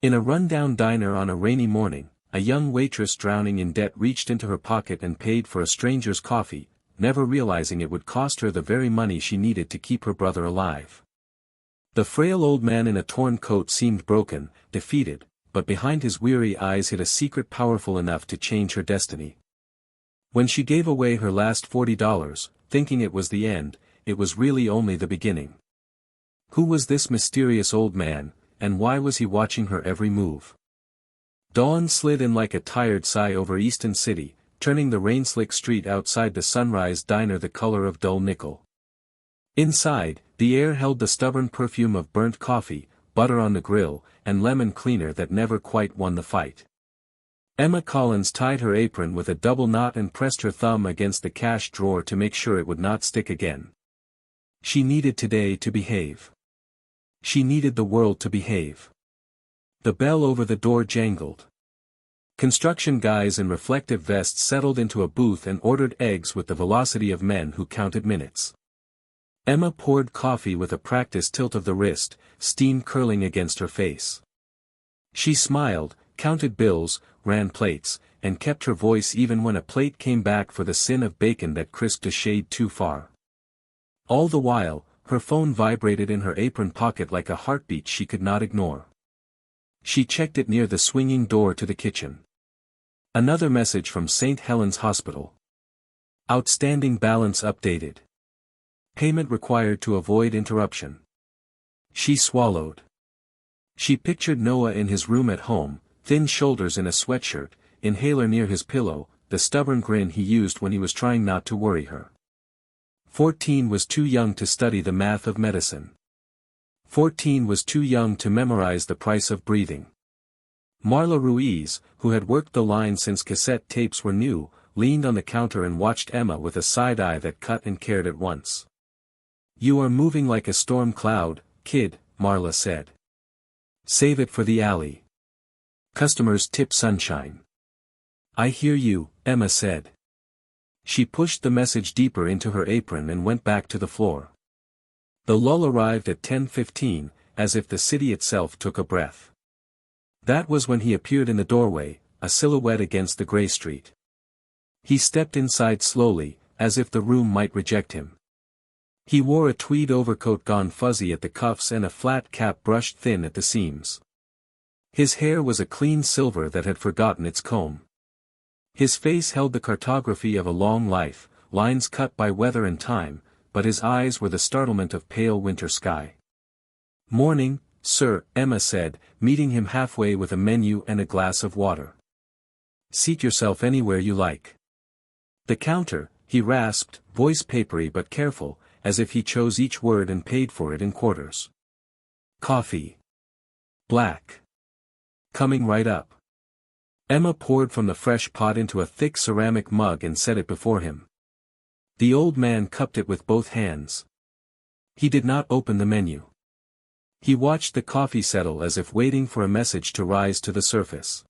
In a rundown diner on a rainy morning, a young waitress drowning in debt reached into her pocket and paid for a stranger's coffee, never realizing it would cost her the very money she needed to keep her brother alive. The frail old man in a torn coat seemed broken, defeated, but behind his weary eyes hid a secret powerful enough to change her destiny. When she gave away her last $40, thinking it was the end, it was really only the beginning. Who was this mysterious old man, and why was he watching her every move? Dawn slid in like a tired sigh over Easton City, turning the rain-slick street outside the Sunrise Diner the color of dull nickel. Inside, the air held the stubborn perfume of burnt coffee, butter on the grill, and lemon cleaner that never quite won the fight. Emma Collins tied her apron with a double knot and pressed her thumb against the cash drawer to make sure it would not stick again. She needed today to behave. She needed the world to behave. The bell over the door jangled. Construction guys in reflective vests settled into a booth and ordered eggs with the velocity of men who counted minutes. Emma poured coffee with a practiced tilt of the wrist, steam curling against her face. She smiled, counted bills, ran plates, and kept her voice even when a plate came back for the sin of bacon that crisped a shade too far. All the while, her phone vibrated in her apron pocket like a heartbeat she could not ignore. She checked it near the swinging door to the kitchen. Another message from St. Helens Hospital. Outstanding balance updated. Payment required to avoid interruption. She swallowed. She pictured Noah in his room at home, thin shoulders in a sweatshirt, inhaler near his pillow, the stubborn grin he used when he was trying not to worry her. 14 was too young to study the math of medicine. 14 was too young to memorize the price of breathing. Marla Ruiz, who had worked the line since cassette tapes were new, leaned on the counter and watched Emma with a side eye that cut and cared at once. "You are moving like a storm cloud, kid," Marla said. "Save it for the alley. Customers tip sunshine." "I hear you," Emma said. She pushed the message deeper into her apron and went back to the floor. The lull arrived at 10:15, as if the city itself took a breath. That was when he appeared in the doorway, a silhouette against the gray street. He stepped inside slowly, as if the room might reject him. He wore a tweed overcoat gone fuzzy at the cuffs and a flat cap brushed thin at the seams. His hair was a clean silver that had forgotten its comb. His face held the cartography of a long life, lines cut by weather and time, but his eyes were the startlement of pale winter sky. "Morning, sir," Emma said, meeting him halfway with a menu and a glass of water. "Seat yourself anywhere you like." "The counter," he rasped, voice papery but careful, as if he chose each word and paid for it in quarters. "Coffee. Black. Coming right up." Emma poured from the fresh pot into a thick ceramic mug and set it before him. The old man cupped it with both hands. He did not open the menu. He watched the coffee settle as if waiting for a message to rise to the surface.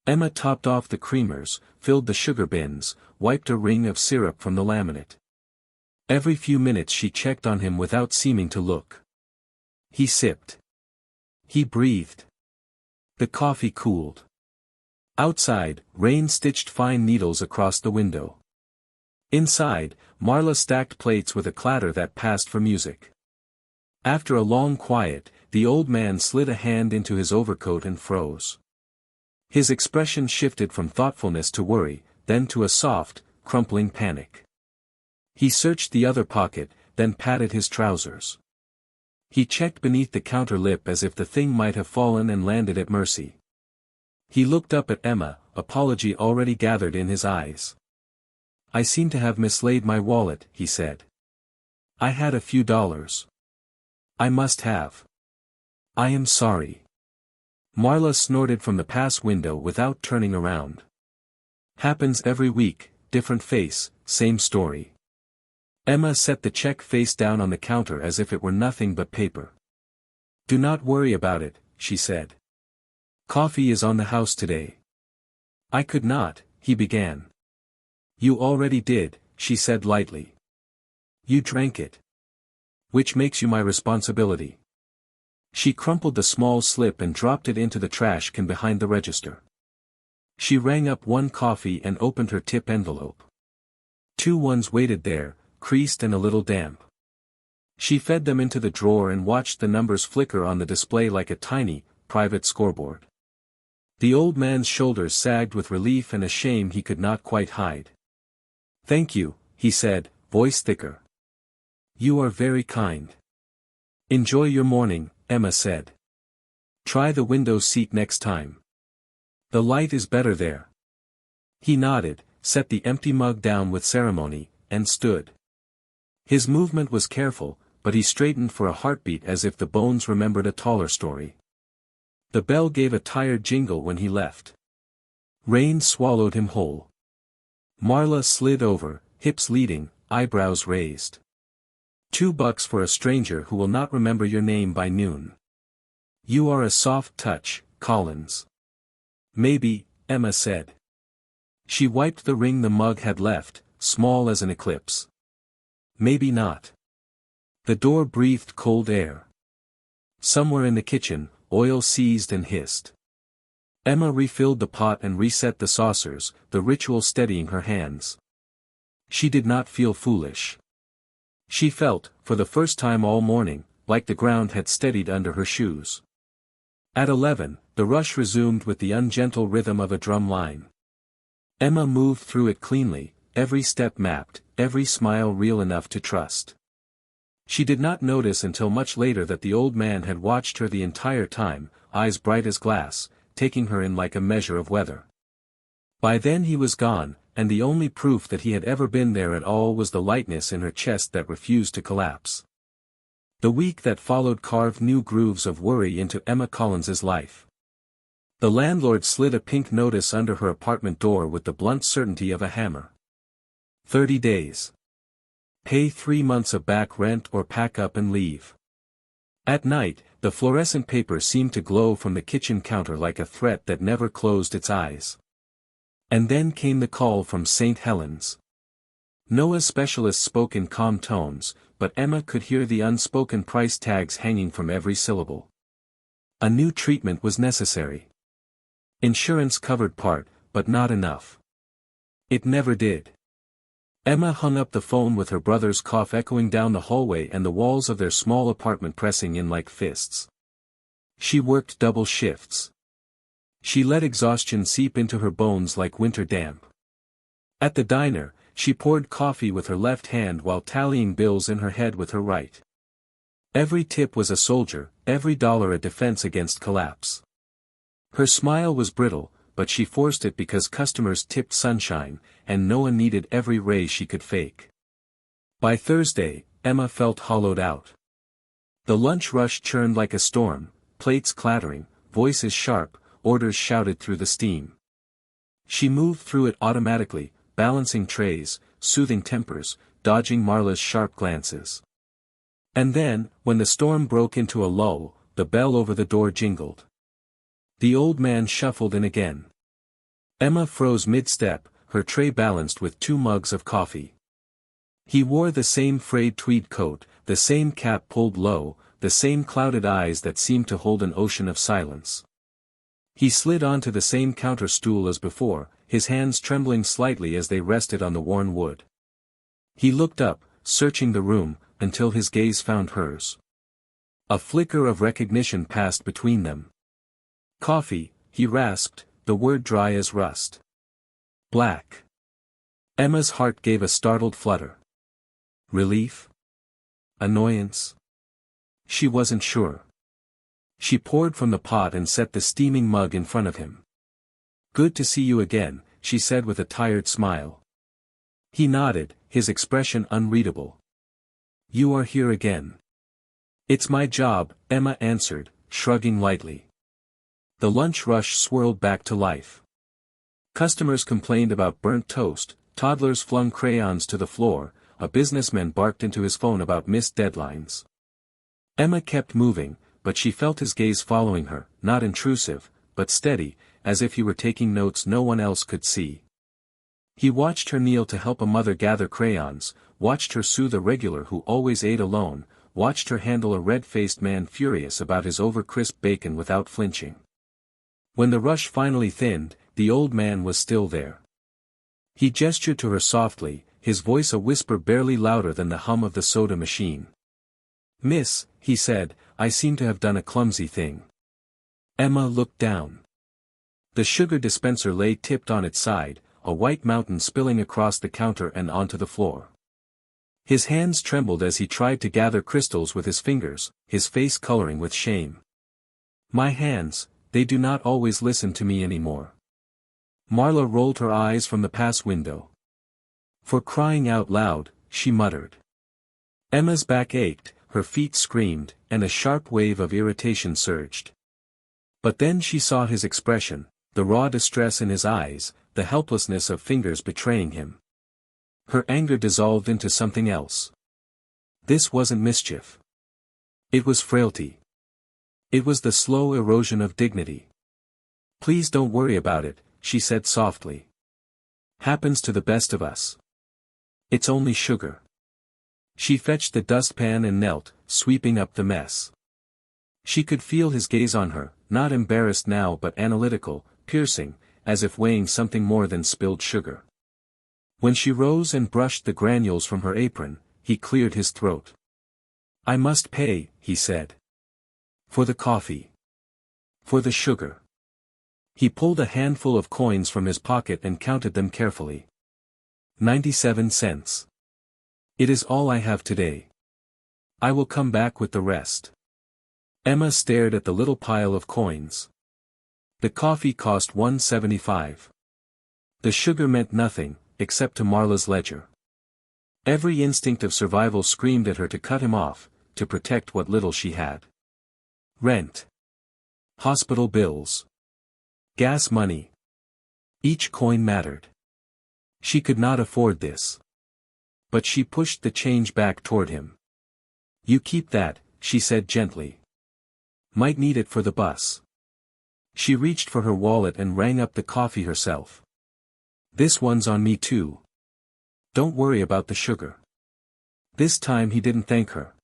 Emma topped off the creamers, filled the sugar bins, wiped a ring of syrup from the laminate. Every few minutes she checked on him without seeming to look. He sipped. He breathed. The coffee cooled. Outside, rain stitched fine needles across the window. Inside, Marla stacked plates with a clatter that passed for music. After a long quiet, the old man slid a hand into his overcoat and froze. His expression shifted from thoughtfulness to worry, then to a soft, crumpling panic. He searched the other pocket, then patted his trousers. He checked beneath the counter lip as if the thing might have fallen and landed at mercy. He looked up at Emma, apology already gathered in his eyes. "I seem to have mislaid my wallet," he said. "I had a few dollars. I must have. I am sorry." Marla snorted from the pass window without turning around. "Happens every week, different face, same story." Emma set the check face down on the counter as if it were nothing but paper. "Do not worry about it," she said. "Coffee is on the house today." "I could not," he began. "You already did," she said lightly. "You drank it. Which makes you my responsibility." She crumpled the small slip and dropped it into the trash can behind the register. She rang up one coffee and opened her tip envelope. 2 ones waited there, creased and a little damp. She fed them into the drawer and watched the numbers flicker on the display like a tiny, private scoreboard. The old man's shoulders sagged with relief and a shame he could not quite hide. "Thank you," he said, voice thicker. "You are very kind." "Enjoy your morning," Emma said. "Try the window seat next time. The light is better there." He nodded, set the empty mug down with ceremony, and stood. His movement was careful, but he straightened for a heartbeat as if the bones remembered a taller story. The bell gave a tired jingle when he left. Rain swallowed him whole. Marla slid over, hips leading, eyebrows raised. $2 for a stranger who will not remember your name by noon. You are a soft touch, Collins. Maybe, Emma said. She wiped the ring the mug had left, small as an eclipse. Maybe not. The door breathed cold air. Somewhere in the kitchen, oil seized and hissed. Emma refilled the pot and reset the saucers, the ritual steadying her hands. She did not feel foolish. She felt, for the first time all morning, like the ground had steadied under her shoes. At 11, the rush resumed with the ungentle rhythm of a drum line. Emma moved through it cleanly, every step mapped, every smile real enough to trust. She did not notice until much later that the old man had watched her the entire time, eyes bright as glass, taking her in like a measure of weather. By then he was gone, and the only proof that he had ever been there at all was the lightness in her chest that refused to collapse. The week that followed carved new grooves of worry into Emma Collins's life. The landlord slid a pink notice under her apartment door with the blunt certainty of a hammer. 30 days. Pay 3 months of back rent or pack up and leave. At night, the fluorescent paper seemed to glow from the kitchen counter like a threat that never closed its eyes. And then came the call from St. Helens. Noah's specialist spoke in calm tones, but Emma could hear the unspoken price tags hanging from every syllable. A new treatment was necessary. Insurance covered part, but not enough. It never did. Emma hung up the phone with her brother's cough echoing down the hallway and the walls of their small apartment pressing in like fists. She worked double shifts. She let exhaustion seep into her bones like winter damp. At the diner, she poured coffee with her left hand while tallying bills in her head with her right. Every tip was a soldier, every dollar a defense against collapse. Her smile was brittle, but she forced it because customers tipped sunshine, and no one needed every ray she could fake. By Thursday, Emma felt hollowed out. The lunch rush churned like a storm, plates clattering, voices sharp, orders shouted through the steam. She moved through it automatically, balancing trays, soothing tempers, dodging Marla's sharp glances. And then, when the storm broke into a lull, the bell over the door jingled. The old man shuffled in again. Emma froze mid-step, her tray balanced with 2 mugs of coffee. He wore the same frayed tweed coat, the same cap pulled low, the same clouded eyes that seemed to hold an ocean of silence. He slid onto the same counter stool as before, his hands trembling slightly as they rested on the worn wood. He looked up, searching the room, until his gaze found hers. A flicker of recognition passed between them. Coffee, he rasped, the word dry as rust. Black. Emma's heart gave a startled flutter. Relief? Annoyance? She wasn't sure. She poured from the pot and set the steaming mug in front of him. Good to see you again, she said with a tired smile. He nodded, his expression unreadable. You are here again. It's my job, Emma answered, shrugging lightly. The lunch rush swirled back to life. Customers complained about burnt toast, toddlers flung crayons to the floor, a businessman barked into his phone about missed deadlines. Emma kept moving, but she felt his gaze following her, not intrusive, but steady, as if he were taking notes no one else could see. He watched her kneel to help a mother gather crayons, watched her soothe a regular who always ate alone, watched her handle a red-faced man furious about his over-crisp bacon without flinching. When the rush finally thinned, the old man was still there. He gestured to her softly, his voice a whisper barely louder than the hum of the soda machine. "Miss," he said, "I seem to have done a clumsy thing." Emma looked down. The sugar dispenser lay tipped on its side, a white mountain spilling across the counter and onto the floor. His hands trembled as he tried to gather crystals with his fingers, his face coloring with shame. "My hands, they do not always listen to me anymore." Marla rolled her eyes from the pass window. "For crying out loud," she muttered. Emma's back ached, her feet screamed, and a sharp wave of irritation surged. But then she saw his expression, the raw distress in his eyes, the helplessness of fingers betraying him. Her anger dissolved into something else. This wasn't mischief. It was frailty. It was the slow erosion of dignity. "Please don't worry about it," she said softly. "Happens to the best of us. It's only sugar." She fetched the dustpan and knelt, sweeping up the mess. She could feel his gaze on her, not embarrassed now but analytical, piercing, as if weighing something more than spilled sugar. When she rose and brushed the granules from her apron, he cleared his throat. "I must pay," he said. "For the coffee. For the sugar." He pulled a handful of coins from his pocket and counted them carefully. 97 cents. "It is all I have today. I will come back with the rest." Emma stared at the little pile of coins. The coffee cost $1.75. The sugar meant nothing, except to Marla's ledger. Every instinct of survival screamed at her to cut him off, to protect what little she had. Rent. Hospital bills. Gas money. Each coin mattered. She could not afford this. But she pushed the change back toward him. "You keep that," she said gently. "Might need it for the bus." She reached for her wallet and rang up the coffee herself. "This one's on me too. Don't worry about the sugar." This time he didn't thank her.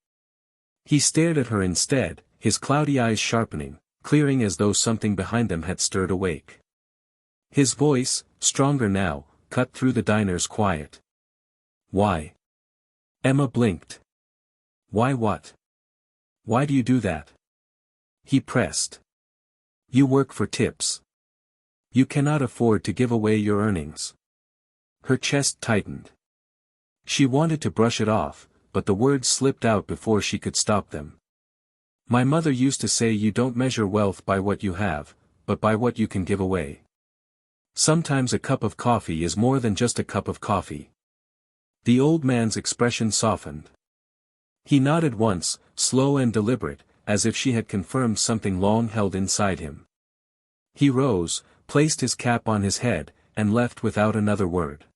He stared at her instead, his cloudy eyes sharpening, clearing as though something behind them had stirred awake. His voice, stronger now, cut through the diner's quiet. "Why?" Emma blinked. "Why what? Why do you do that?" He pressed. "You work for tips. You cannot afford to give away your earnings." Her chest tightened. She wanted to brush it off, but the words slipped out before she could stop them. "My mother used to say you don't measure wealth by what you have, but by what you can give away. Sometimes a cup of coffee is more than just a cup of coffee." The old man's expression softened. He nodded once, slow and deliberate, as if she had confirmed something long held inside him. He rose, placed his cap on his head, and left without another word.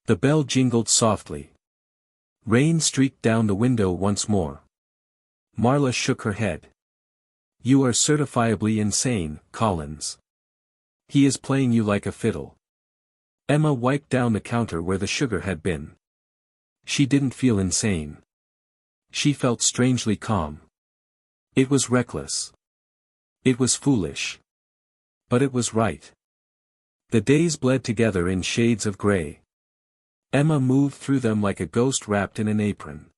The bell jingled softly. Rain streaked down the window once more. Marla shook her head. "You are certifiably insane, Collins. He is playing you like a fiddle." Emma wiped down the counter where the sugar had been. She didn't feel insane. She felt strangely calm. It was reckless. It was foolish. But it was right. The days bled together in shades of gray. Emma moved through them like a ghost wrapped in an apron.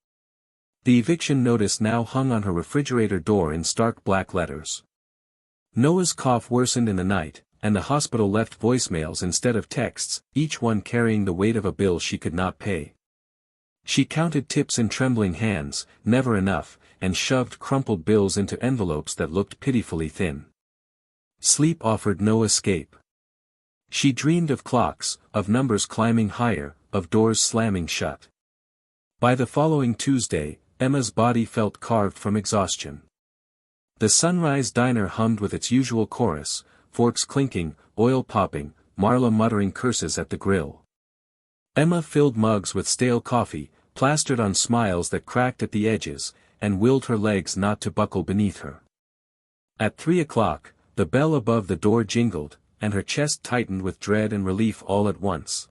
The eviction notice now hung on her refrigerator door in stark black letters. Noah's cough worsened in the night, and the hospital left voicemails instead of texts, each one carrying the weight of a bill she could not pay. She counted tips in trembling hands, never enough, and shoved crumpled bills into envelopes that looked pitifully thin. Sleep offered no escape. She dreamed of clocks, of numbers climbing higher, of doors slamming shut. By the following Tuesday, Emma's body felt carved from exhaustion. The Sunrise Diner hummed with its usual chorus, forks clinking, oil popping, Marla muttering curses at the grill. Emma filled mugs with stale coffee, plastered on smiles that cracked at the edges, and willed her legs not to buckle beneath her. At 3 o'clock, the bell above the door jingled, and her chest tightened with dread and relief all at once.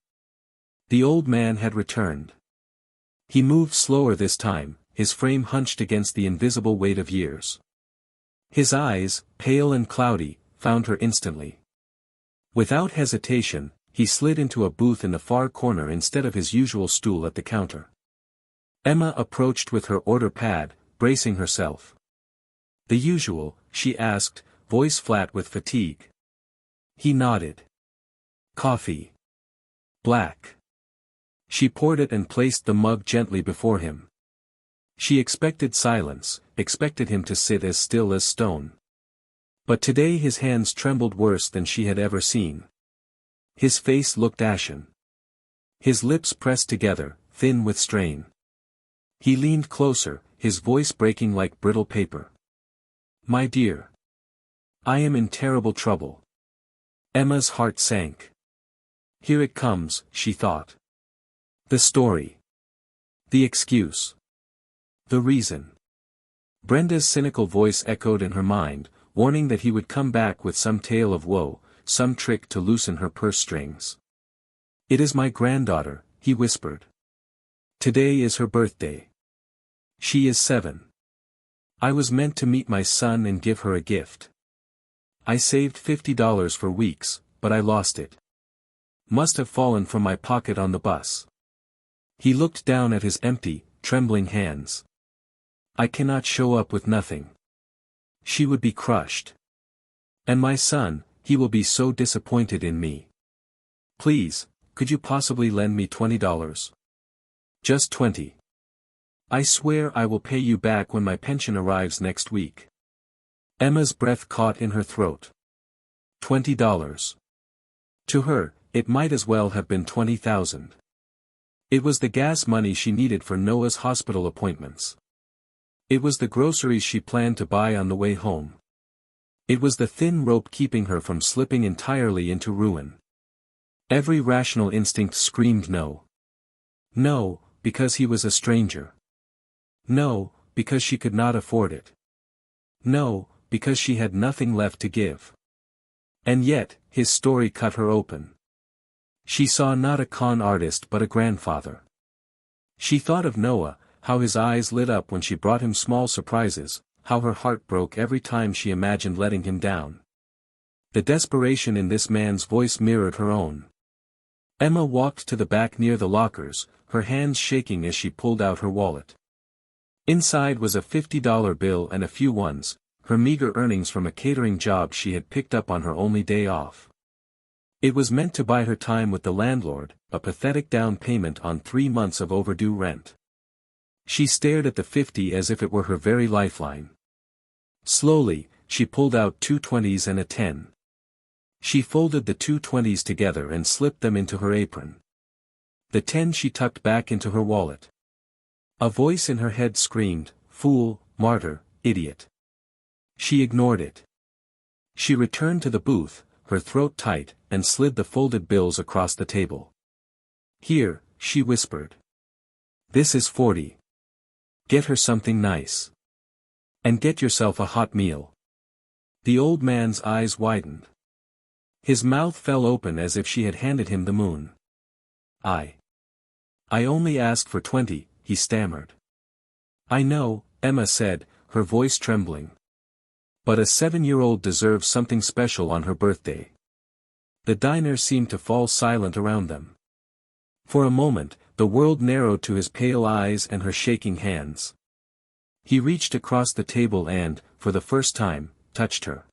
The old man had returned. He moved slower this time, his frame hunched against the invisible weight of years. His eyes, pale and cloudy, found her instantly. Without hesitation, he slid into a booth in the far corner instead of his usual stool at the counter. Emma approached with her order pad, bracing herself. "The usual?" she asked, voice flat with fatigue. He nodded. "Coffee. Black." She poured it and placed the mug gently before him. She expected silence, expected him to sit as still as stone. But today his hands trembled worse than she had ever seen. His face looked ashen. His lips pressed together, thin with strain. He leaned closer, his voice breaking like brittle paper. "My dear. I am in terrible trouble." Emma's heart sank. Here it comes, she thought. The story. The excuse. The reason. Brenda's cynical voice echoed in her mind, warning that he would come back with some tale of woe, some trick to loosen her purse strings. "It is my granddaughter," he whispered. "Today is her birthday. She is 7. I was meant to meet my son and give her a gift. I saved $50 for weeks, but I lost it. Must have fallen from my pocket on the bus." He looked down at his empty, trembling hands. "I cannot show up with nothing. She would be crushed. And my son, he will be so disappointed in me. Please, could you possibly lend me $20? Just 20. I swear I will pay you back when my pension arrives next week." Emma's breath caught in her throat. $20. To her, it might as well have been 20,000. It was the gas money she needed for Noah's hospital appointments. It was the groceries she planned to buy on the way home. It was the thin rope keeping her from slipping entirely into ruin. Every rational instinct screamed no. No, because he was a stranger. No, because she could not afford it. No, because she had nothing left to give. And yet, his story cut her open. She saw not a con artist but a grandfather. She thought of Noah, how his eyes lit up when she brought him small surprises, how her heart broke every time she imagined letting him down. The desperation in this man's voice mirrored her own. Emma walked to the back near the lockers, her hands shaking as she pulled out her wallet. Inside was a $50 bill and a few ones, her meager earnings from a catering job she had picked up on her only day off. It was meant to buy her time with the landlord, a pathetic down payment on 3 months of overdue rent. She stared at the 50 as if it were her very lifeline. Slowly, she pulled out 2 20s and a 10. She folded the 2 20s together and slipped them into her apron. The 10 she tucked back into her wallet. A voice in her head screamed, "Fool, martyr, idiot." She ignored it. She returned to the booth, her throat tight, and slid the folded bills across the table. "Here," she whispered. "This is 40. Get her something nice. And get yourself a hot meal." The old man's eyes widened. His mouth fell open as if she had handed him the moon. I only asked for 20, he stammered. "I know," Emma said, her voice trembling. "But a 7-year-old deserves something special on her birthday." The diner seemed to fall silent around them. For a moment, the world narrowed to his pale eyes and her shaking hands. He reached across the table and, for the first time, touched her.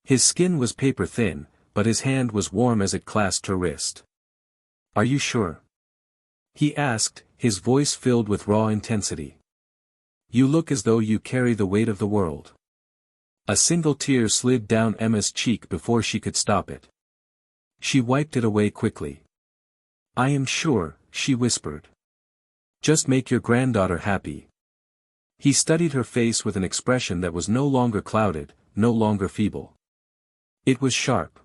His skin was paper thin, but his hand was warm as it clasped her wrist. "Are you sure?" he asked, his voice filled with raw intensity. "You look as though you carry the weight of the world." A single tear slid down Emma's cheek before she could stop it. She wiped it away quickly. "I am sure," she whispered. "Just make your granddaughter happy." He studied her face with an expression that was no longer clouded, no longer feeble. It was sharp.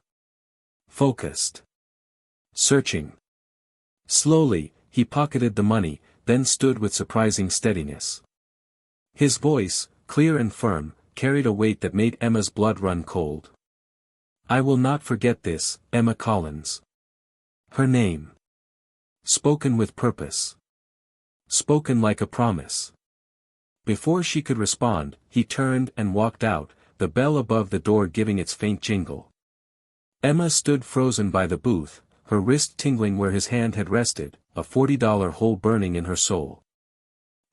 Focused. Searching. Slowly, he pocketed the money, then stood with surprising steadiness. His voice, clear and firm, carried a weight that made Emma's blood run cold. "I will not forget this, Emma Collins." Her name. Spoken with purpose. Spoken like a promise. Before she could respond, he turned and walked out, the bell above the door giving its faint jingle. Emma stood frozen by the booth, her wrist tingling where his hand had rested, a $40 hole burning in her soul.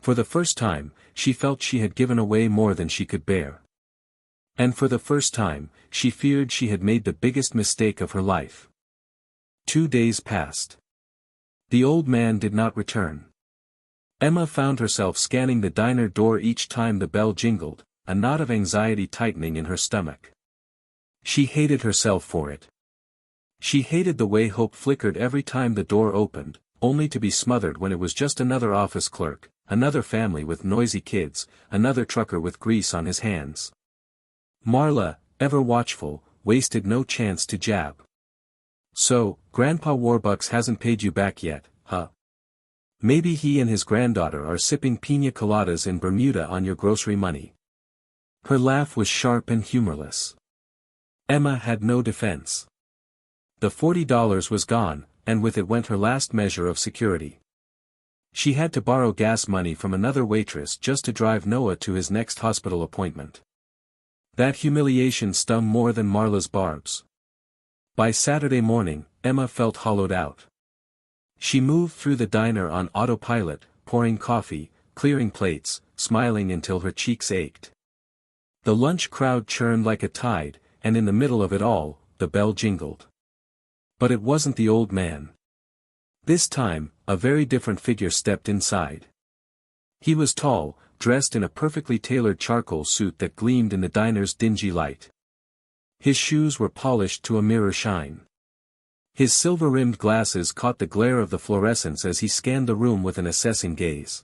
For the first time, she felt she had given away more than she could bear. And for the first time, she feared she had made the biggest mistake of her life. 2 days passed. The old man did not return. Emma found herself scanning the diner door each time the bell jingled, a knot of anxiety tightening in her stomach. She hated herself for it. She hated the way hope flickered every time the door opened, only to be smothered when it was just another office clerk, another family with noisy kids, another trucker with grease on his hands. Marla, ever watchful, wasted no chance to jab. "So, Grandpa Warbucks hasn't paid you back yet, huh? Maybe he and his granddaughter are sipping piña coladas in Bermuda on your grocery money." Her laugh was sharp and humorless. Emma had no defense. The $40 was gone, and with it went her last measure of security. She had to borrow gas money from another waitress just to drive Noah to his next hospital appointment. That humiliation stung more than Marla's barbs. By Saturday morning, Emma felt hollowed out. She moved through the diner on autopilot, pouring coffee, clearing plates, smiling until her cheeks ached. The lunch crowd churned like a tide, and in the middle of it all, the bell jingled. But it wasn't the old man. This time, a very different figure stepped inside. He was tall, dressed in a perfectly tailored charcoal suit that gleamed in the diner's dingy light. His shoes were polished to a mirror shine. His silver-rimmed glasses caught the glare of the fluorescence as he scanned the room with an assessing gaze.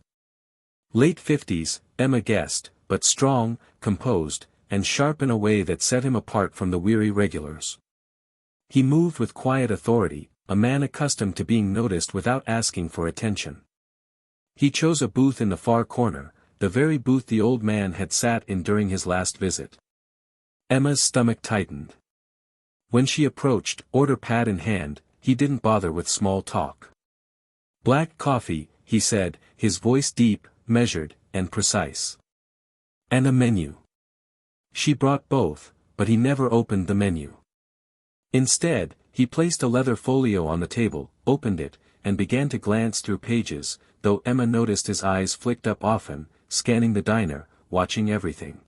Late 50s, Emma guessed, but strong, composed, and sharp in a way that set him apart from the weary regulars. He moved with quiet authority, a man accustomed to being noticed without asking for attention. He chose a booth in the far corner, the very booth the old man had sat in during his last visit. Emma's stomach tightened. When she approached, order pad in hand, he didn't bother with small talk. "Black coffee," he said, his voice deep, measured, and precise. "And a menu." She brought both, but he never opened the menu. Instead, he placed a leather folio on the table, opened it, and began to glance through pages, though Emma noticed his eyes flicked up often, scanning the diner, watching everything.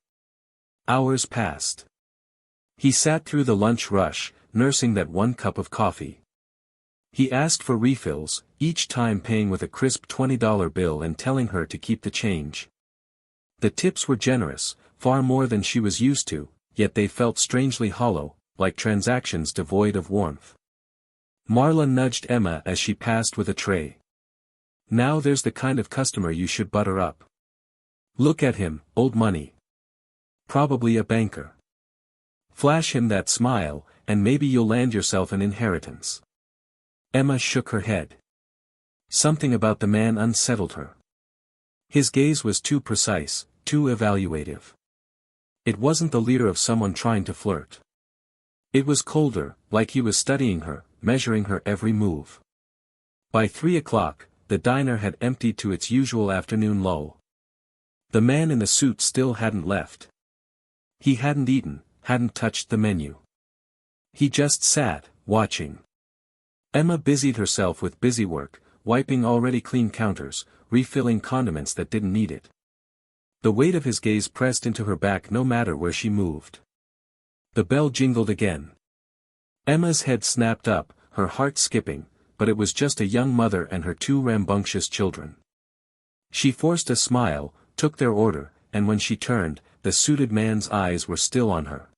Hours passed. He sat through the lunch rush, nursing that one cup of coffee. He asked for refills, each time paying with a crisp $20 bill and telling her to keep the change. The tips were generous, far more than she was used to, yet they felt strangely hollow, like transactions devoid of warmth. Marla nudged Emma as she passed with a tray. "Now there's the kind of customer you should butter up. Look at him, old money. Probably a banker. Flash him that smile, and maybe you'll land yourself an inheritance." Emma shook her head. Something about the man unsettled her. His gaze was too precise, too evaluative. It wasn't the leer of someone trying to flirt. It was colder, like he was studying her, measuring her every move. By 3 o'clock, the diner had emptied to its usual afternoon lull. The man in the suit still hadn't left. He hadn't eaten, hadn't touched the menu. He just sat, watching. Emma busied herself with busywork, wiping already clean counters, refilling condiments that didn't need it. The weight of his gaze pressed into her back no matter where she moved. The bell jingled again. Emma's head snapped up, her heart skipping, but it was just a young mother and her 2 rambunctious children. She forced a smile, took their order, and when she turned, the suited man's eyes were still on her.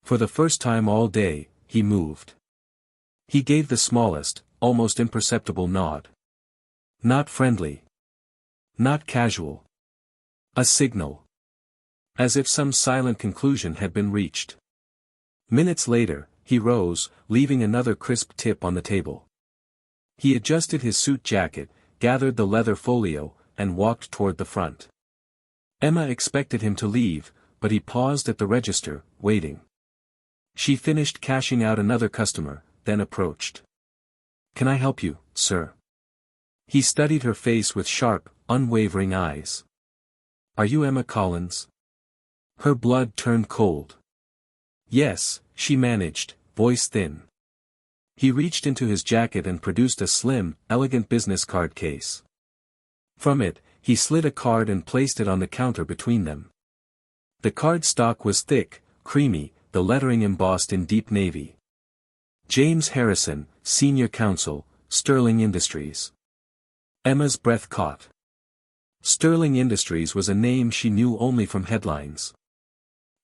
For the first time all day, he moved. He gave the smallest, almost imperceptible nod. Not friendly. Not casual. A signal. As if some silent conclusion had been reached. Minutes later, he rose, leaving another crisp tip on the table. He adjusted his suit jacket, gathered the leather folio, and walked toward the front. Emma expected him to leave, but he paused at the register, waiting. She finished cashing out another customer, then approached. "Can I help you, sir?" He studied her face with sharp, unwavering eyes. Are you Emma Collins? Her blood turned cold. Yes, she managed, voice thin. He reached into his jacket and produced a slim, elegant business card case. From it, he slid a card and placed it on the counter between them. The card stock was thick, creamy, the lettering embossed in deep navy. James Harrison, Senior Counsel, Sterling Industries. Emma's breath caught. Sterling Industries was a name she knew only from headlines.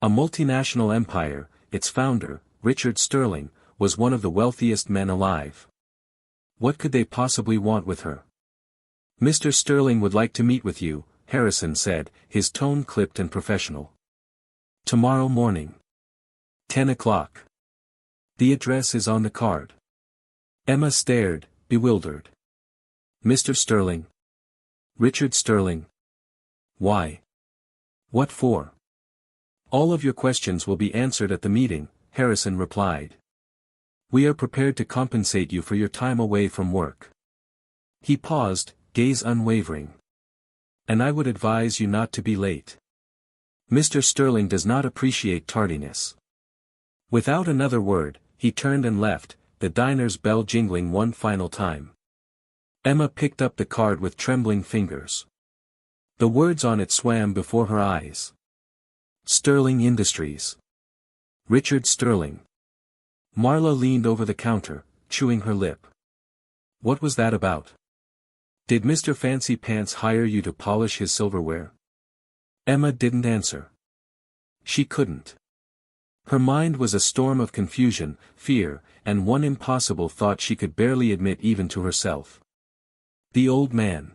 A multinational empire, its founder, Richard Sterling, was one of the wealthiest men alive. What could they possibly want with her? Mr. Sterling would like to meet with you, Harrison said, his tone clipped and professional. Tomorrow morning. 10 o'clock. The address is on the card. Emma stared, bewildered. Mr. Sterling? Richard Sterling? Why? What for? All of your questions will be answered at the meeting, Harrison replied. We are prepared to compensate you for your time away from work. He paused, gaze unwavering. And I would advise you not to be late. Mr. Sterling does not appreciate tardiness. Without another word, he turned and left, the diner's bell jingling one final time. Emma picked up the card with trembling fingers. The words on it swam before her eyes. Sterling Industries. Richard Sterling. Marla leaned over the counter, chewing her lip. What was that about? Did Mr. Fancy Pants hire you to polish his silverware? Emma didn't answer. She couldn't. Her mind was a storm of confusion, fear, and one impossible thought she could barely admit even to herself. The old man.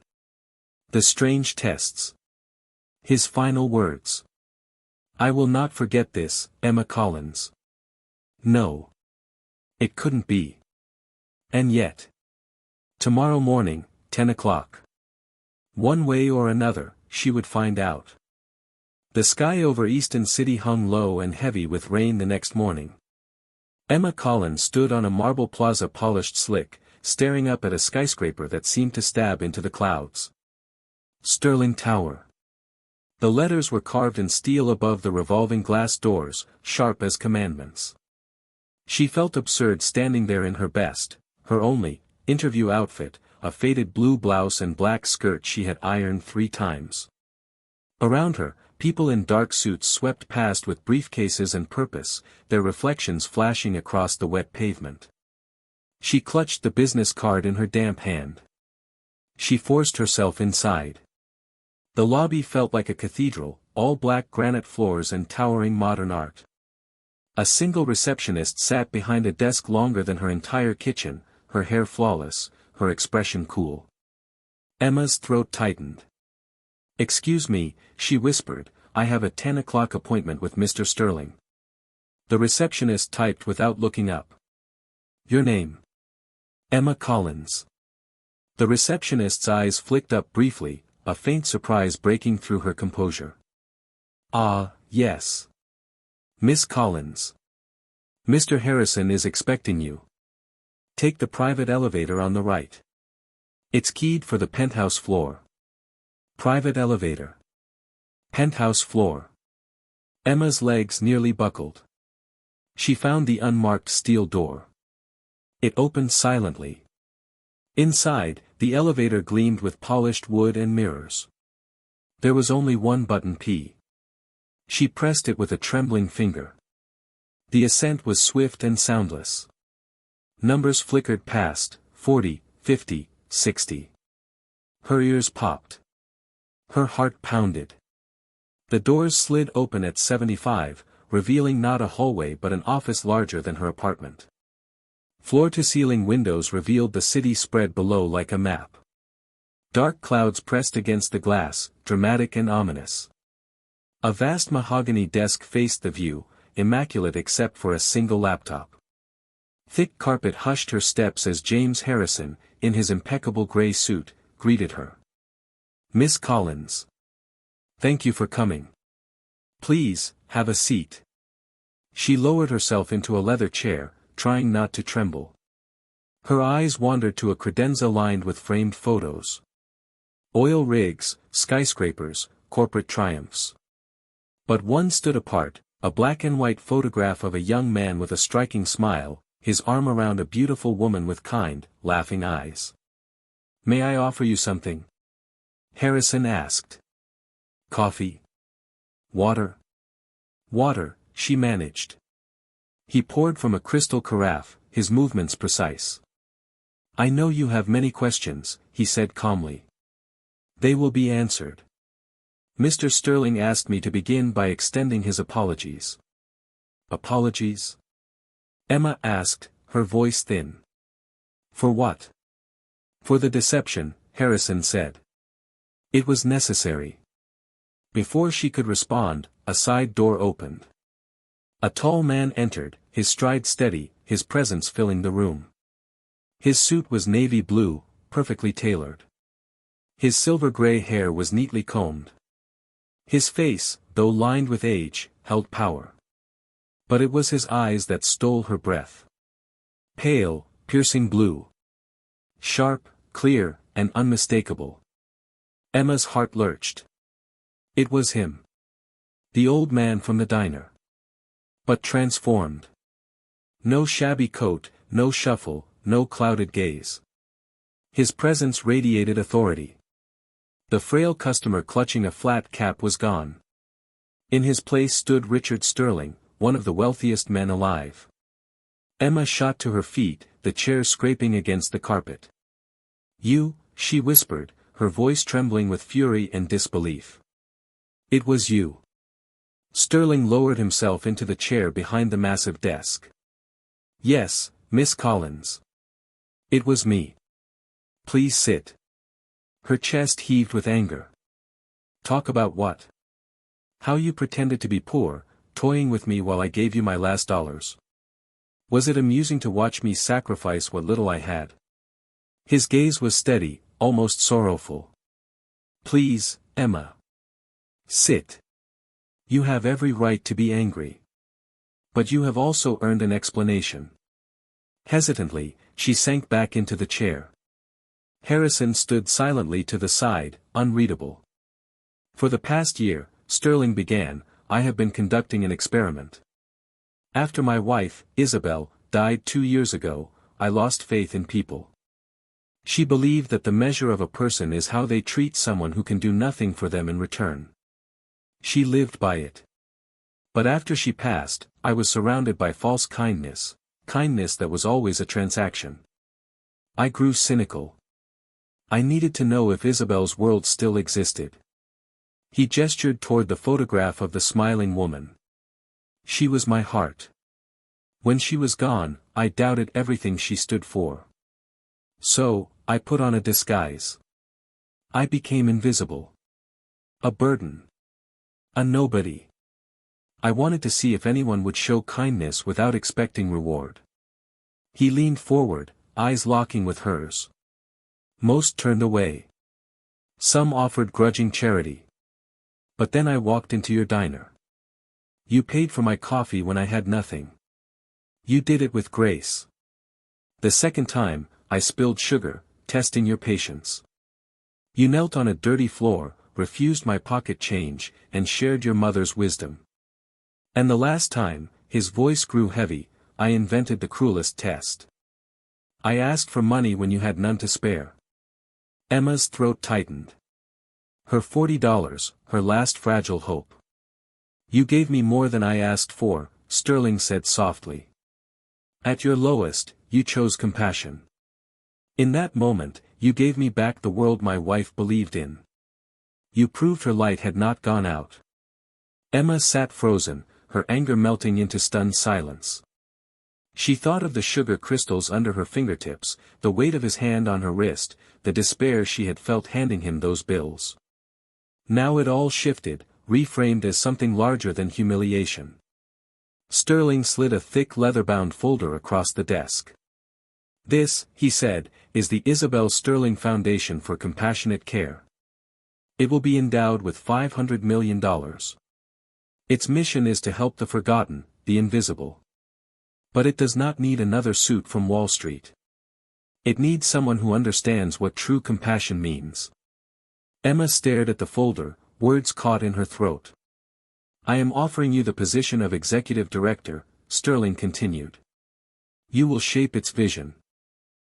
The strange tests. His final words. I will not forget this, Emma Collins. No. It couldn't be. And yet. Tomorrow morning, 10 o'clock. One way or another, she would find out. The sky over Easton City hung low and heavy with rain the next morning. Emma Collins stood on a marble plaza polished slick, staring up at a skyscraper that seemed to stab into the clouds. Sterling Tower. The letters were carved in steel above the revolving glass doors, sharp as commandments. She felt absurd standing there in her best, her only, interview outfit, a faded blue blouse and black skirt she had ironed 3 times. Around her, people in dark suits swept past with briefcases and purpose, their reflections flashing across the wet pavement. She clutched the business card in her damp hand. She forced herself inside. The lobby felt like a cathedral, all black granite floors and towering modern art. A single receptionist sat behind a desk longer than her entire kitchen, her hair flawless, her expression cool. Emma's throat tightened. Excuse me, she whispered, I have a 10 o'clock appointment with Mr. Sterling. The receptionist typed without looking up. Your name? Emma Collins. The receptionist's eyes flicked up briefly, a faint surprise breaking through her composure. Ah, yes. Miss Collins. Mr. Harrison is expecting you. Take the private elevator on the right. It's keyed for the penthouse floor. Private elevator. Penthouse floor. Emma's legs nearly buckled. She found the unmarked steel door. It opened silently. Inside, the elevator gleamed with polished wood and mirrors. There was only one button P. She pressed it with a trembling finger. The ascent was swift and soundless. Numbers flickered past, 40, 50, 60. Her ears popped. Her heart pounded. The doors slid open at 75, revealing not a hallway but an office larger than her apartment. Floor-to-ceiling windows revealed the city spread below like a map. Dark clouds pressed against the glass, dramatic and ominous. A vast mahogany desk faced the view, immaculate except for a single laptop. Thick carpet hushed her steps as James Harrison, in his impeccable gray suit, greeted her. Miss Collins. Thank you for coming. Please, have a seat. She lowered herself into a leather chair, trying not to tremble. Her eyes wandered to a credenza lined with framed photos. Oil rigs, skyscrapers, corporate triumphs. But one stood apart, a black and white photograph of a young man with a striking smile, his arm around a beautiful woman with kind, laughing eyes. "May I offer you something?" Harrison asked. "Coffee? Water?" "Water," she managed. He poured from a crystal carafe, his movements precise. "I know you have many questions," he said calmly. "They will be answered. Mr. Sterling asked me to begin by extending his apologies." "Apologies?" Emma asked, her voice thin. "For what?" "For the deception," Harrison said. "It was necessary." Before she could respond, a side door opened. A tall man entered, his stride steady, his presence filling the room. His suit was navy blue, perfectly tailored. His silver-gray hair was neatly combed. His face, though lined with age, held power. But it was his eyes that stole her breath. Pale, piercing blue. Sharp, clear, and unmistakable. Emma's heart lurched. It was him. The old man from the diner. But transformed. No shabby coat, no shuffle, no clouded gaze. His presence radiated authority. The frail customer clutching a flat cap was gone. In his place stood Richard Sterling, one of the wealthiest men alive. Emma shot to her feet, the chair scraping against the carpet. "You," she whispered, her voice trembling with fury and disbelief. "It was you." Sterling lowered himself into the chair behind the massive desk. "Yes, Miss Collins. It was me. Please sit." Her chest heaved with anger. "Talk about what? How you pretended to be poor, toying with me while I gave you my last dollars. Was it amusing to watch me sacrifice what little I had?" His gaze was steady, almost sorrowful. "Please, Emma. Sit. You have every right to be angry. But you have also earned an explanation." Hesitantly, she sank back into the chair. Harrison stood silently to the side, unreadable. "For the past year," Sterling began, "I have been conducting an experiment. After my wife, Isabel, died 2 years ago, I lost faith in people. She believed that the measure of a person is how they treat someone who can do nothing for them in return. She lived by it. But after she passed, I was surrounded by false kindness, kindness that was always a transaction. I grew cynical. I needed to know if Isabel's world still existed." He gestured toward the photograph of the smiling woman. "She was my heart. When she was gone, I doubted everything she stood for. So, I put on a disguise. I became invisible. A burden. A nobody. I wanted to see if anyone would show kindness without expecting reward." He leaned forward, eyes locking with hers. Most turned away. Some offered grudging charity. But then I walked into your diner. You paid for my coffee when I had nothing. You did it with grace. The second time, I spilled sugar, testing your patience. You knelt on a dirty floor, refused my pocket change, and shared your mother's wisdom. And the last time, his voice grew heavy, I invented the cruelest test. I asked for money when you had none to spare." Emma's throat tightened. Her $40, her last fragile hope. "You gave me more than I asked for," Sterling said softly. "At your lowest, you chose compassion. In that moment, you gave me back the world my wife believed in. You proved her light had not gone out." Emma sat frozen, her anger melting into stunned silence. She thought of the sugar crystals under her fingertips, the weight of his hand on her wrist, the despair she had felt handing him those bills. Now it all shifted, reframed as something larger than humiliation. Sterling slid a thick leather-bound folder across the desk. "This," he said, "is the Isabel Sterling Foundation for Compassionate Care. It will be endowed with $500 million. Its mission is to help the forgotten, the invisible. But it does not need another suit from Wall Street. It needs someone who understands what true compassion means." Emma stared at the folder, words caught in her throat. "I am offering you the position of executive director," Sterling continued. "You will shape its vision.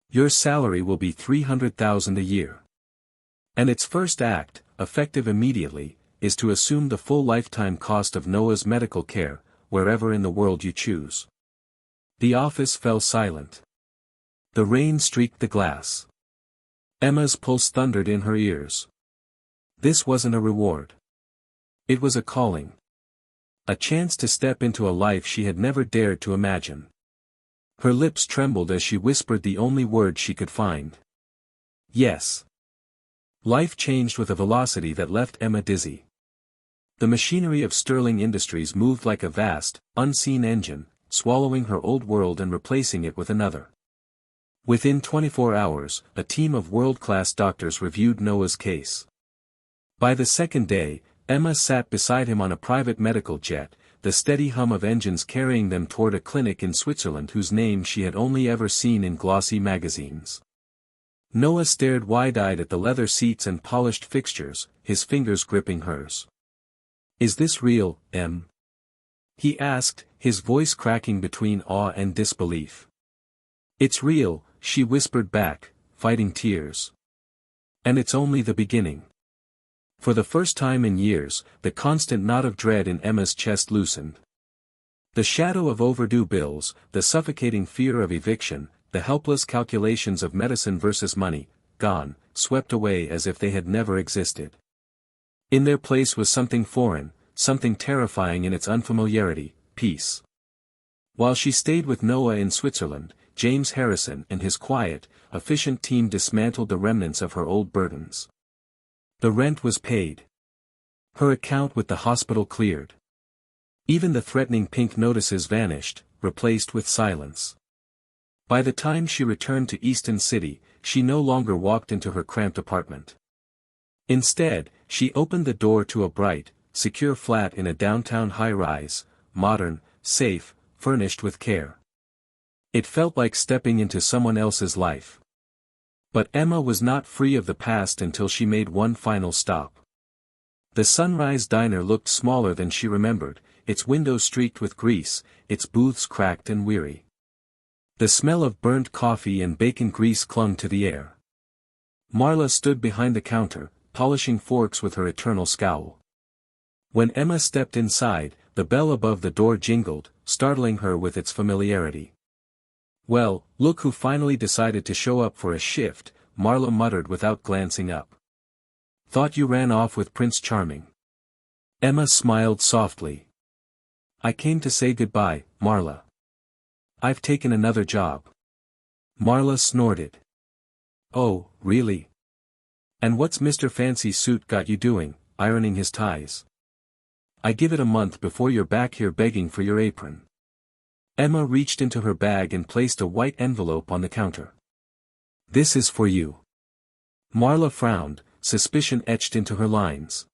Your salary will be $300,000 a year. And its first act, effective immediately, is to assume the full lifetime cost of Noah's medical care, wherever in the world you choose." The office fell silent. The rain streaked the glass. Emma's pulse thundered in her ears. This wasn't a reward. It was a calling. A chance to step into a life she had never dared to imagine. Her lips trembled as she whispered the only word she could find. Yes. Life changed with a velocity that left Emma dizzy. The machinery of Sterling Industries moved like a vast, unseen engine, swallowing her old world and replacing it with another. Within 24 hours, a team of world-class doctors reviewed Noah's case. By the second day, Emma sat beside him on a private medical jet, the steady hum of engines carrying them toward a clinic in Switzerland whose name she had only ever seen in glossy magazines. Noah stared wide-eyed at the leather seats and polished fixtures, his fingers gripping hers. "Is this real, Em?" he asked, his voice cracking between awe and disbelief. "It's real," she whispered back, fighting tears. "And it's only the beginning." For the first time in years, the constant knot of dread in Emma's chest loosened. The shadow of overdue bills, the suffocating fear of eviction, the helpless calculations of medicine versus money, gone, swept away as if they had never existed. In their place was something foreign, something terrifying in its unfamiliarity, peace. While she stayed with Noah in Switzerland, James Harrison and his quiet, efficient team dismantled the remnants of her old burdens. The rent was paid. Her account with the hospital cleared. Even the threatening pink notices vanished, replaced with silence. By the time she returned to Easton City, she no longer walked into her cramped apartment. Instead, she opened the door to a bright, secure flat in a downtown high-rise, modern, safe, furnished with care. It felt like stepping into someone else's life. But Emma was not free of the past until she made one final stop. The Sunrise Diner looked smaller than she remembered, its windows streaked with grease, its booths cracked and weary. The smell of burnt coffee and bacon grease clung to the air. Marla stood behind the counter, polishing forks with her eternal scowl. When Emma stepped inside, the bell above the door jingled, startling her with its familiarity. "Well, look who finally decided to show up for a shift," Marla muttered without glancing up. "Thought you ran off with Prince Charming." Emma smiled softly. "I came to say goodbye, Marla. I've taken another job." Marla snorted. "Oh, really? And what's Mr. Fancy Suit got you doing, ironing his ties? I give it a month before you're back here begging for your apron." Emma reached into her bag and placed a white envelope on the counter. "This is for you." Marla frowned, suspicion etched into her lines.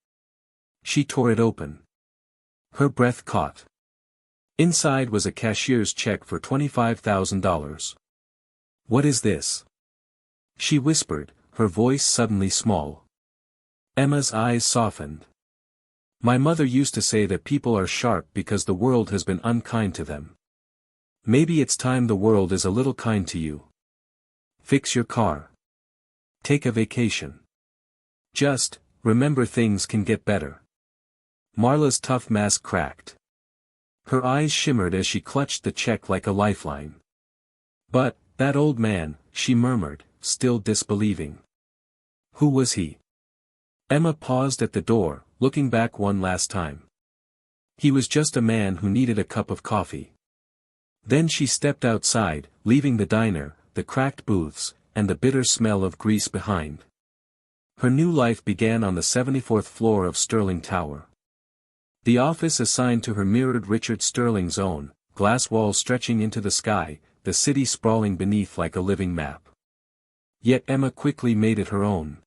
She tore it open. Her breath caught. Inside was a cashier's check for $25,000. "What is this?" she whispered, her voice suddenly small. Emma's eyes softened. "My mother used to say that people are sharp because the world has been unkind to them. Maybe it's time the world is a little kind to you. Fix your car. Take a vacation. Just, remember things can get better." Marla's tough mask cracked. Her eyes shimmered as she clutched the check like a lifeline. "But, that old man," she murmured, still disbelieving. "Who was he?" Emma paused at the door, looking back one last time. "He was just a man who needed a cup of coffee." Then she stepped outside, leaving the diner, the cracked booths, and the bitter smell of grease behind. Her new life began on the 74th floor of Sterling Tower. The office assigned to her mirrored Richard Sterling's own, glass walls stretching into the sky, the city sprawling beneath like a living map. Yet Emma quickly made it her own.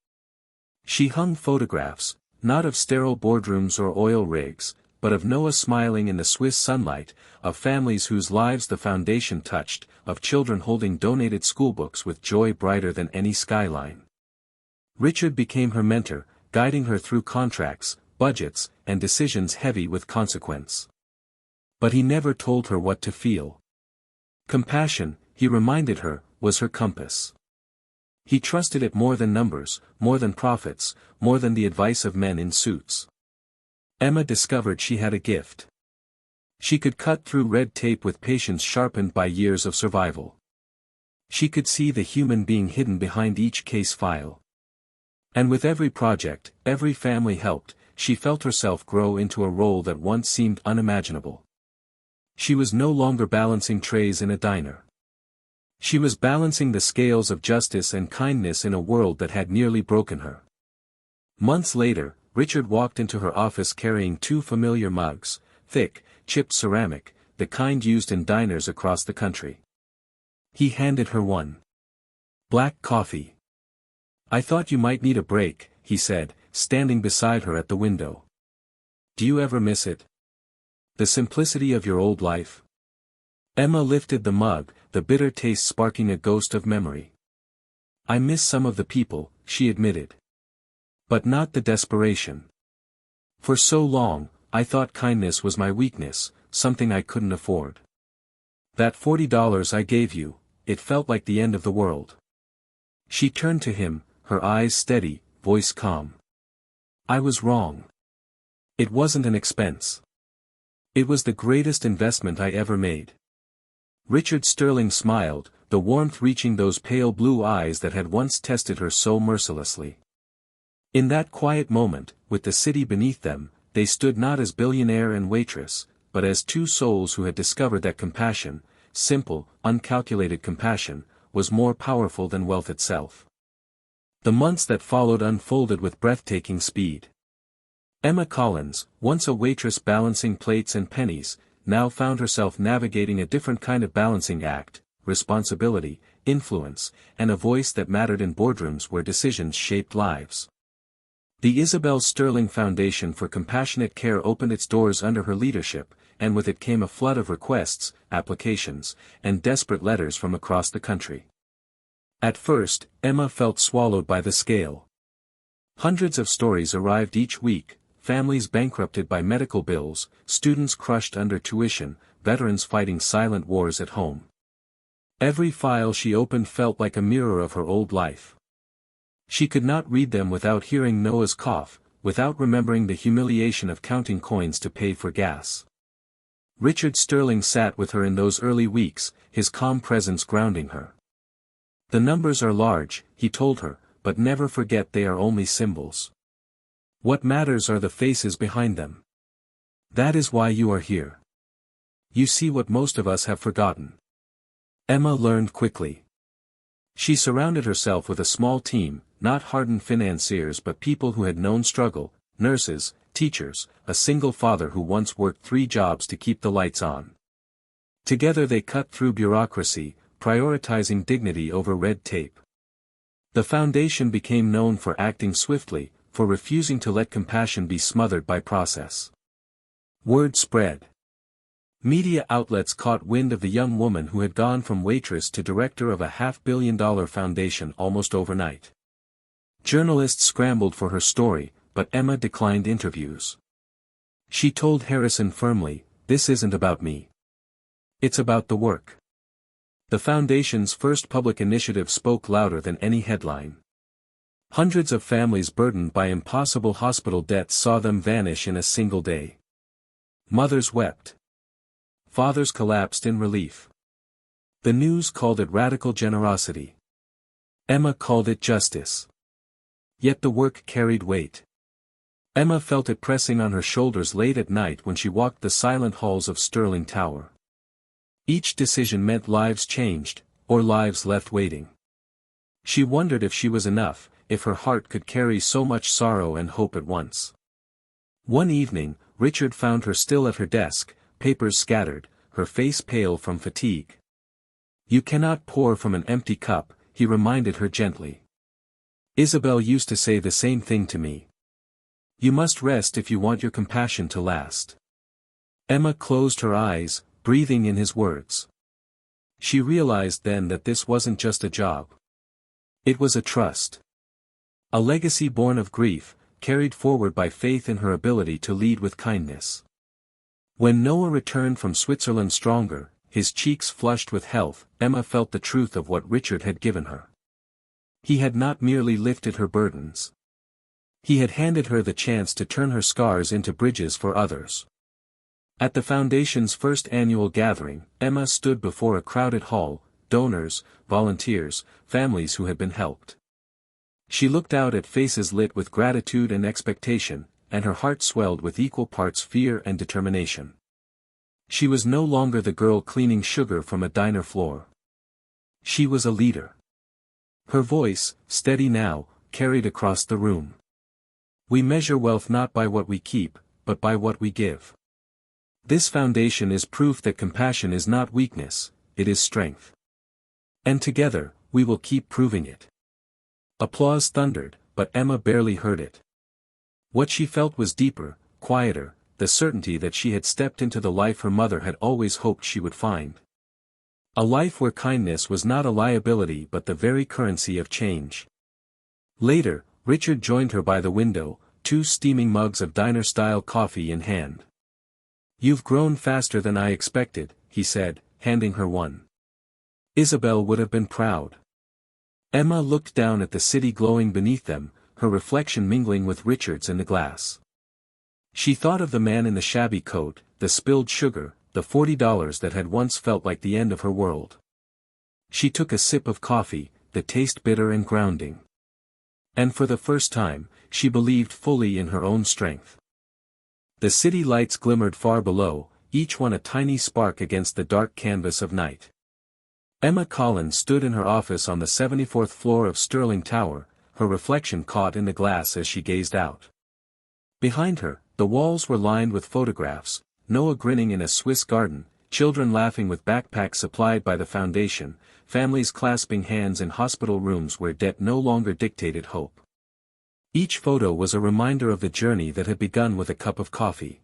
She hung photographs, not of sterile boardrooms or oil rigs, but of Noah smiling in the Swiss sunlight, of families whose lives the foundation touched, of children holding donated schoolbooks with joy brighter than any skyline. Richard became her mentor, guiding her through contracts, budgets, and decisions heavy with consequence. But he never told her what to feel. Compassion, he reminded her, was her compass. He trusted it more than numbers, more than profits, more than the advice of men in suits. Emma discovered she had a gift. She could cut through red tape with patience sharpened by years of survival. She could see the human being hidden behind each case file. And with every project, every family helped, she felt herself grow into a role that once seemed unimaginable. She was no longer balancing trays in a diner. She was balancing the scales of justice and kindness in a world that had nearly broken her. Months later, Richard walked into her office carrying two familiar mugs, thick, chipped ceramic, the kind used in diners across the country. He handed her one. Black coffee. "I thought you might need a break," he said, standing beside her at the window. "Do you ever miss it? The simplicity of your old life?" Emma lifted the mug, the bitter taste sparking a ghost of memory. "I miss some of the people," she admitted. "But not the desperation. For so long, I thought kindness was my weakness, something I couldn't afford. That $40 I gave you, it felt like the end of the world." She turned to him, her eyes steady, voice calm. "I was wrong. It wasn't an expense. It was the greatest investment I ever made." Richard Sterling smiled, the warmth reaching those pale blue eyes that had once tested her so mercilessly. In that quiet moment, with the city beneath them, they stood not as Billionaire and Waitress, but as two souls who had discovered that compassion, simple, uncalculated compassion, was more powerful than wealth itself. The months that followed unfolded with breathtaking speed. Emma Collins, once a waitress balancing plates and pennies, now found herself navigating a different kind of balancing act: responsibility, influence, and a voice that mattered in boardrooms where decisions shaped lives. The Isabel Sterling Foundation for Compassionate Care opened its doors under her leadership, and with it came a flood of requests, applications, and desperate letters from across the country. At first, Emma felt swallowed by the scale. Hundreds of stories arrived each week: families bankrupted by medical bills, students crushed under tuition, veterans fighting silent wars at home. Every file she opened felt like a mirror of her old life. She could not read them without hearing Noah's cough, without remembering the humiliation of counting coins to pay for gas. Richard Sterling sat with her in those early weeks, his calm presence grounding her. "The numbers are large," he told her, "but never forget they are only symbols. What matters are the faces behind them. That is why you are here. You see what most of us have forgotten." Emma learned quickly. She surrounded herself with a small team, not hardened financiers but people who had known struggle: nurses, teachers, a single father who once worked 3 jobs to keep the lights on. Together they cut through bureaucracy, prioritizing dignity over red tape. The foundation became known for acting swiftly, for refusing to let compassion be smothered by process. Word spread. Media outlets caught wind of the young woman who had gone from waitress to director of a $500 million foundation almost overnight. Journalists scrambled for her story, but Emma declined interviews. She told Harrison firmly, "This isn't about me. It's about the work." The foundation's first public initiative spoke louder than any headline. Hundreds of families burdened by impossible hospital debts saw them vanish in a single day. Mothers wept. Fathers collapsed in relief. The news called it radical generosity. Emma called it justice. Yet the work carried weight. Emma felt it pressing on her shoulders late at night when she walked the silent halls of Sterling Tower. Each decision meant lives changed, or lives left waiting. She wondered if she was enough, if her heart could carry so much sorrow and hope at once. One evening, Richard found her still at her desk, papers scattered, her face pale from fatigue. "You cannot pour from an empty cup," he reminded her gently. "Isabel used to say the same thing to me. You must rest if you want your compassion to last." Emma closed her eyes, breathing in his words. She realized then that this wasn't just a job. It was a trust. A legacy born of grief, carried forward by faith in her ability to lead with kindness. When Noah returned from Switzerland stronger, his cheeks flushed with health, Emma felt the truth of what Richard had given her. He had not merely lifted her burdens. He had handed her the chance to turn her scars into bridges for others. At the Foundation's first annual gathering, Emma stood before a crowded hall, donors, volunteers, families who had been helped. She looked out at faces lit with gratitude and expectation, and her heart swelled with equal parts fear and determination. She was no longer the girl cleaning sugar from a diner floor. She was a leader. Her voice, steady now, carried across the room. We measure wealth not by what we keep, but by what we give. This foundation is proof that compassion is not weakness, it is strength. And together, we will keep proving it. Applause thundered, but Emma barely heard it. What she felt was deeper, quieter, the certainty that she had stepped into the life her mother had always hoped she would find. A life where kindness was not a liability but the very currency of change. Later, Richard joined her by the window, 2 steaming mugs of diner-style coffee in hand. "You've grown faster than I expected," he said, handing her one. Isabel would have been proud. Emma looked down at the city glowing beneath them, her reflection mingling with Richard's in the glass. She thought of the man in the shabby coat, the spilled sugar, the $40 that had once felt like the end of her world. She took a sip of coffee, the taste bitter and grounding. And for the first time, she believed fully in her own strength. The city lights glimmered far below, each one a tiny spark against the dark canvas of night. Emma Collins stood in her office on the 74th floor of Sterling Tower, her reflection caught in the glass as she gazed out. Behind her, the walls were lined with photographs, Noah grinning in a Swiss garden, children laughing with backpacks supplied by the Foundation, families clasping hands in hospital rooms where debt no longer dictated hope. Each photo was a reminder of the journey that had begun with a cup of coffee.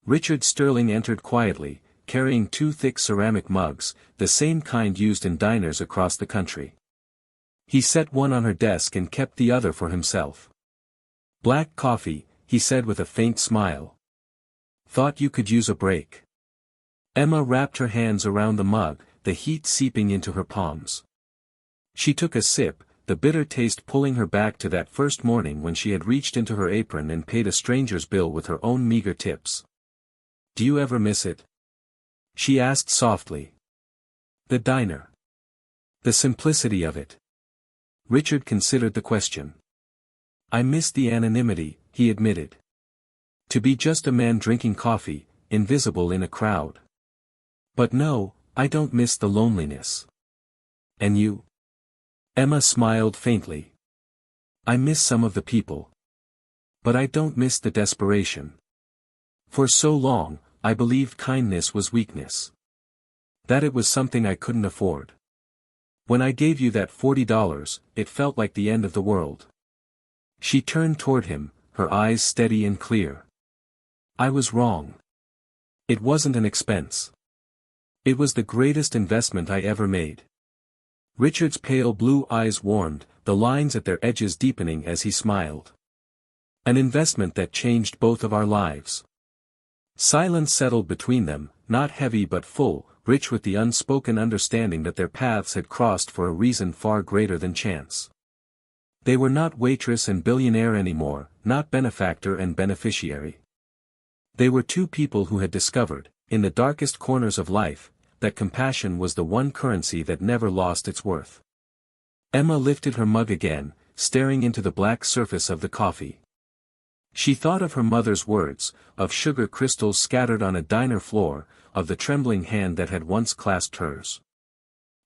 Richard Sterling entered quietly, carrying 2 thick ceramic mugs, the same kind used in diners across the country. He set one on her desk and kept the other for himself. "Black coffee," he said with a faint smile. "Thought you could use a break." Emma wrapped her hands around the mug, the heat seeping into her palms. She took a sip, the bitter taste pulling her back to that first morning when she had reached into her apron and paid a stranger's bill with her own meager tips. "Do you ever miss it?" she asked softly. "The diner. The simplicity of it." Richard considered the question. "I miss the anonymity," he admitted. "To be just a man drinking coffee, invisible in a crowd. But no, I don't miss the loneliness." "And you?" Emma smiled faintly. "I miss some of the people. But I don't miss the desperation. For so long, I believed kindness was weakness. That it was something I couldn't afford. When I gave you that $40, it felt like the end of the world." She turned toward him, her eyes steady and clear. "I was wrong. It wasn't an expense. It was the greatest investment I ever made." Richard's pale blue eyes warmed, the lines at their edges deepening as he smiled. "An investment that changed both of our lives." Silence settled between them, not heavy but full, rich with the unspoken understanding that their paths had crossed for a reason far greater than chance. They were not waitress and billionaire anymore, not benefactor and beneficiary. They were 2 people who had discovered, in the darkest corners of life, that compassion was the one currency that never lost its worth. Emma lifted her mug again, staring into the black surface of the coffee. She thought of her mother's words, of sugar crystals scattered on a diner floor, of the trembling hand that had once clasped hers.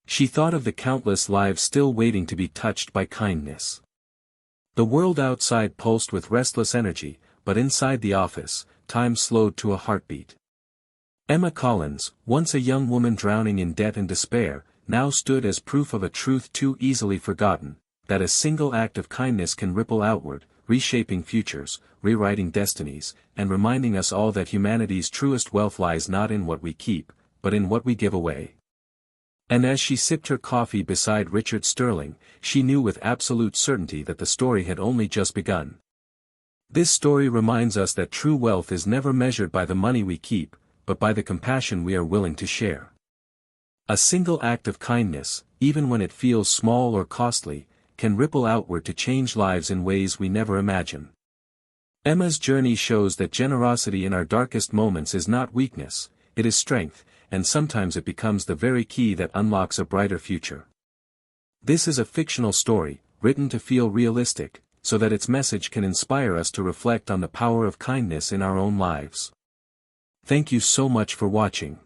She thought of the countless lives still waiting to be touched by kindness. The world outside pulsed with restless energy, but inside the office, time slowed to a heartbeat. Emma Collins, once a young woman drowning in debt and despair, now stood as proof of a truth too easily forgotten, that a single act of kindness can ripple outward, reshaping futures, rewriting destinies, and reminding us all that humanity's truest wealth lies not in what we keep, but in what we give away. And as she sipped her coffee beside Richard Sterling, she knew with absolute certainty that the story had only just begun. This story reminds us that true wealth is never measured by the money we keep, but by the compassion we are willing to share. A single act of kindness, even when it feels small or costly, can ripple outward to change lives in ways we never imagine. Emma's journey shows that generosity in our darkest moments is not weakness, it is strength, and sometimes it becomes the very key that unlocks a brighter future. This is a fictional story, written to feel realistic, so that its message can inspire us to reflect on the power of kindness in our own lives. Thank you so much for watching.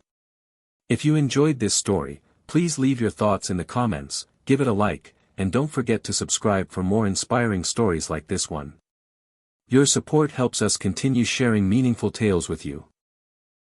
If you enjoyed this story, please leave your thoughts in the comments, give it a like, and don't forget to subscribe for more inspiring stories like this one. Your support helps us continue sharing meaningful tales with you.